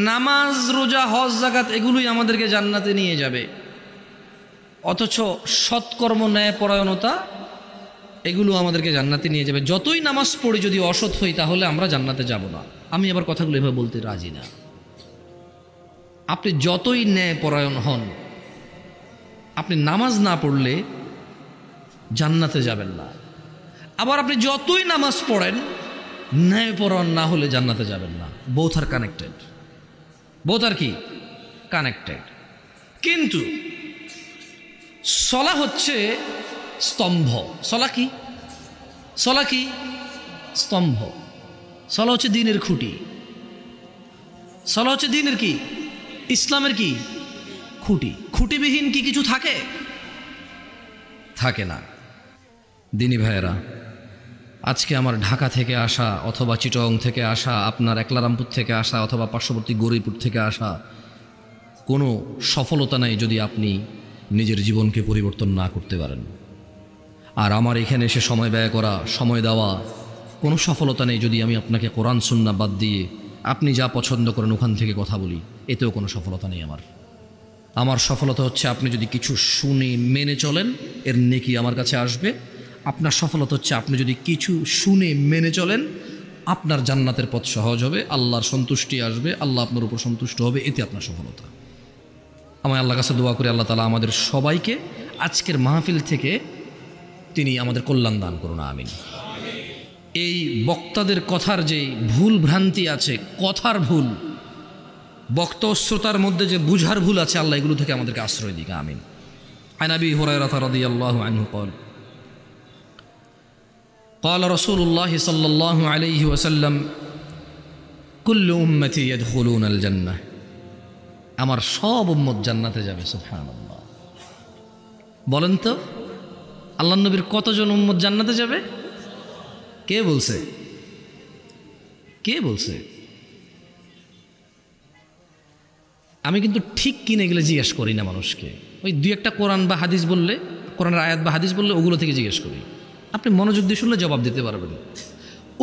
নামাজ, রোজা, হজ, যাকাত এগুলোই আমাদেরকে জান্নাতে নিয়ে যাবে, অথচ সৎকর্ম, ন্যায়পরায়ণতা এগুলো আমাদেরকে জান্নাতে নিয়ে যাবে। যতই নামাজ পড়ি যদি অসৎ হই তাহলে আমরা জান্নাতে যাব না। আমি আবার কথাগুলো এভাবে বলতে রাজি না। আপনি যতই ন্যায়পরায়ণ হন, আপনি নামাজ না পড়লে জান্নাতে যাবেন না। আবার আপনি যতই নামাজ পড়েন, ন্যায়পরায়ণ না হলে জান্নাতে যাবেন না। বোথ আর কানেক্টেড, বোথ আর কি কানেক্টেড। কিন্তু সলা হচ্ছে স্তম্ভ। সলা কি? সলা কি? স্তম্ভ। সলা হচ্ছে দ্বীনের খুঁটি। সলা হচ্ছে দ্বীনের কি? ইসলামের কি খুঁটি। খুঁটিবিহীন কি কিছু থাকে? থাকে না। দিনী ভাইয়েরা, আজকে আমার ঢাকা থেকে আসা অথবা চিটং থেকে আসা, আপনার একলারামপুর থেকে আসা অথবা পার্শ্ববর্তী গৌরীপুর থেকে আসা কোনো সফলতা নাই যদি আপনি নিজের জীবনকে পরিবর্তন না করতে পারেন। আর আমার এখানে এসে সময় ব্যয় করা, সময় দেওয়া কোনো সফলতা নেই যদি আমি আপনাকে কোরআন সুন্নাহ বাদ দিয়ে আপনি যা পছন্দ করেন ওখান থেকে কথা বলি, এতেও কোনো সফলতা নেই আমার। আমার সফলতা হচ্ছে আপনি যদি কিছু শুনে মেনে চলেন, এর নেকি আমার কাছে আসবে। আপনার সফলতা হচ্ছে আপনি যদি কিছু শুনে মেনে চলেন, আপনার জান্নাতের পথ সহজ হবে, আল্লাহর সন্তুষ্টি আসবে, আল্লাহ আপনার উপর সন্তুষ্ট হবে, এতে আপনার সফলতা। আমি আল্লাহর কাছে দোয়া করি আল্লাহ তাআলা আমাদের সবাইকে আজকের মাহফিল থেকে তিনি আমাদের কল্যাণ দান করুন, আমিন। এই বক্তাদের কথার যে ভুল ভ্রান্তি আছে, কথার ভুল, বক্তা শ্রোতার মধ্যে যে বুঝার ভুল আছে, আল্লাহ এগুলো থেকে আমাদেরকে আশ্রয় দিক, আমিন। আন আবি হুরায়রা রাদিয়াল্লাহু আনহু قال قال رسول الله صلى الله عليه وسلم كل امتي يدخلون الجنه। আমার সব উম্মত জান্নাতে যাবে। সুবহানাল্লাহ। বলেন তো আল্লাহর নবীর কতজন উম্মত জান্নাতে যাবে? কে বলছে? কে বলছে? আমি কিন্তু ঠিক কিনে গেলে জিজ্ঞেস করি না মানুষকে। ওই দুই একটা কোরআন বা হাদিস বললে, কোরআনের আয়াত বা হাদিস বললে ওগুলো থেকে জিজ্ঞেস করি। আপনি মনোযোগ দিয়ে শুনলে জবাব দিতে পারবেন।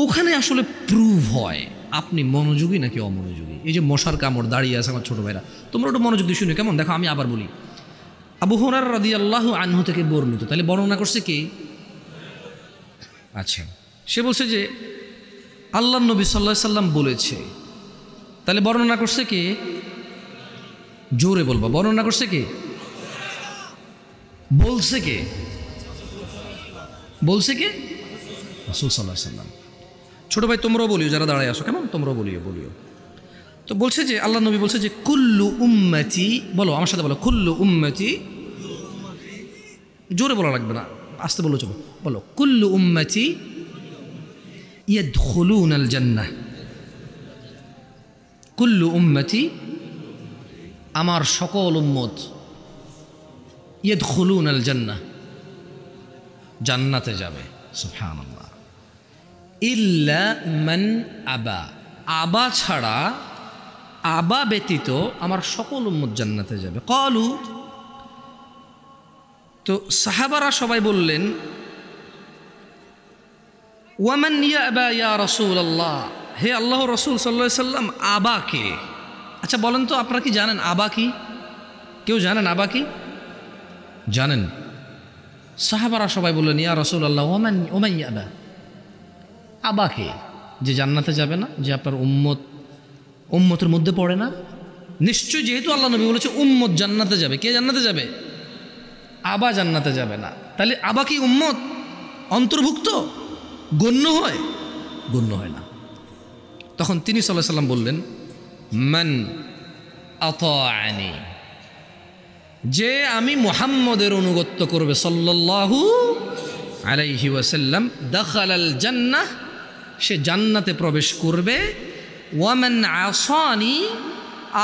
ওখানে আসলে প্রুভ হয় আপনি মনোযোগী নাকি অমনোযোগী। এই যে মশার কামড় দাঁড়িয়ে আছে আমার ছোট ভাইরা, তোমরা ওটা মনোযোগ দিয়ে শুনে কেমন দেখো। আমি আবার বলি, আবু হুরায়রা রাদিয়াল্লাহু আনহু থেকে বর্ণিত। তাহলে বর্ণনা করছে কে? আচ্ছা, সে বলছে যে আল্লাহর নবী সাল্লাল্লাহু আলাইহি সাল্লাম বলেছে। তাহলে বর্ণনা করছে কে? জোরে বলবা, বর্ণনা করছে কে? বলছে কে? বলছে কে? রাসূল সাল্লাল্লাহু আলাইহি সাল্লাম। ছোট ভাই তোমরাও বলিও, যারা দাঁড়ায় আসো, কেমন তোমরাও বলিও। তো বলছে যে আল্লাহ নবী বলছে যে কুল্লু উম্মতি, বলো আমার সাথে বলো, কুল্লু উম্মতি। জোরে বলা লাগবে না, আস্তে বলো, চলো বলো, কুল্লু উম্মতি ইয়াদখুলুনাল জান্নাহ। কুল্লু উম্মতি, আমার সকল উম্মত, ইয়াদখুলুনাল জান্নাহ, জান্নাতে যাবে। সুবহানাল্লাহ। ইল্লা মান আবা, আবা ছাড়া, আবা ব্যতীত আমার সকল উম্মত জান্নাতে যাবে। ক্বালু, তো সাহাবারা সবাই বললেন ওয়ামান ইয়াবা ইয়া রাসূলুল্লাহ, হে আল্লাহর রাসূল সাল্লাল্লাহু আলাইহি সাল্লাম, আবা কে? আচ্ছা বলেন তো, আপনারা কি জানেন আবা কি? কেউ জানেন আবা কি? জানেন? সাহাবারা সবাই বললেন ইয়া রাসূলুল্লাহ ওমান ইয়াবা, আবা কে? যে জান্নাতে যাবে না, যে আপনার উম্মতের মধ্যে পড়ে না। নিশ্চয়ই, যেহেতু আল্লাহ নবী বলেছে উম্মত জান্নাতে যাবে, কে জান্নাতে যাবে? আবা জান্নাতে যাবে না। তাহলে আবা কি উম্মত অন্তর্ভুক্ত? গণ্য হয়? গণ্য হয় না। তখন তিনি সাল্লাল্লাহু আলাইহি সাল্লাম বললেন মান আতাআনি, যে আমি মুহাম্মদের অনুগত্য করবে সাল্লাল্লাহু আলাইহি ওয়াসাল্লাম, দাখালাল জান্নাহ, সে জান্নাতে প্রবেশ করবে। ওয়ামান আসানি,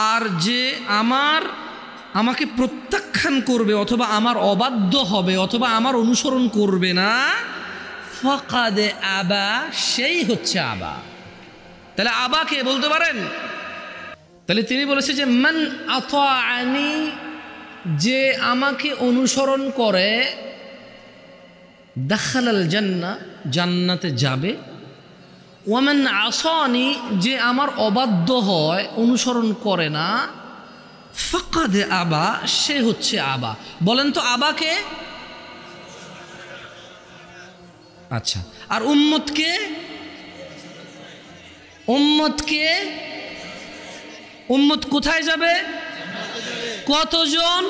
আর যে আমাকে প্রত্যাখ্যান করবে অথবা আমার অবাধ্য হবে অথবা আমার অনুসরণ করবে না, ফাকাদ আবা, সেই হচ্ছে আবা। তাহলে আবা কে বলতে পারেন? তাহলে তিনি বলেছে যে মান আতাআনি, যে আমাকে অনুসরণ করে, দাখালাল জান্নাহ, জান্নাতে যাবে। ওয়ামান আসানি, যে আমার অবাধ্য হয়, অনুসরণ করে না, ফাকাদ আবা, সে হচ্ছে আবা। বলেন তো আবাকে? আচ্ছা, আর উম্মতকে? উম্মতকে, উম্মত কোথায় যাবে? কতজন?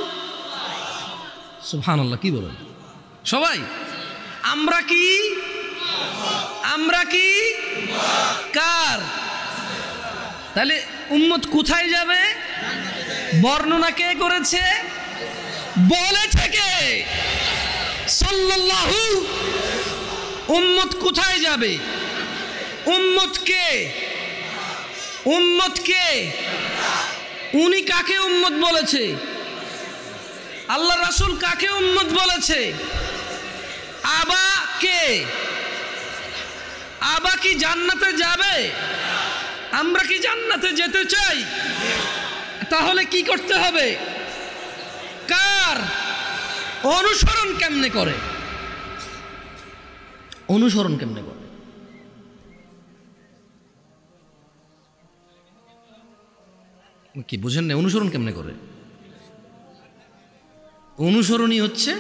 সুবহানাল্লাহ, কি বলেন সবাই? আমরা কি? আমরা কি? কার? তাহলে উম্মত কোথায় যাবে? বর্ণনা কে করেছে? বলেছে কে? সাল্লাল্লাহু। উম্মত কোথায় যাবে? উম্মত কে? উম্মত কে? উনি কাকে উম্মত বলেছে? আল্লাহ রাসূল কাকে উম্মত বলেছে? আবা কে? আবা কি জান্নাতে যাবে? আমরা কি জান্নাতে যেতে চাই? তাহলে কি করতে হবে? কার? অনুসরণ কেমনে করে? অনুসরণ কেমনে করে? কি বুঝেন না? অনুসরণ কেমনে করে? অনুসরণই হচ্ছে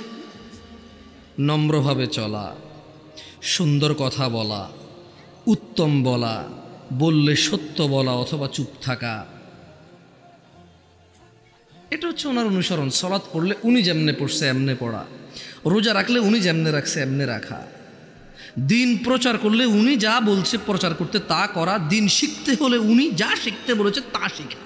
নম্রভাবে চলা, সুন্দর কথা বলা, উত্তম বলা, বললে সত্য বলা অথবা চুপ থাকা। এটা হচ্ছে ওনার অনুসরণ। সালাত পড়লে উনি যেমনে পড়ছে এমনে পড়া, রোজা রাখলে উনি যেমনে রাখছে এমনে রাখা, দিন প্রচার করলে উনি যা বলছে প্রচার করতে তা করা, দিন শিখতে হলে উনি যা শিখতে বলেছে তা শিখা।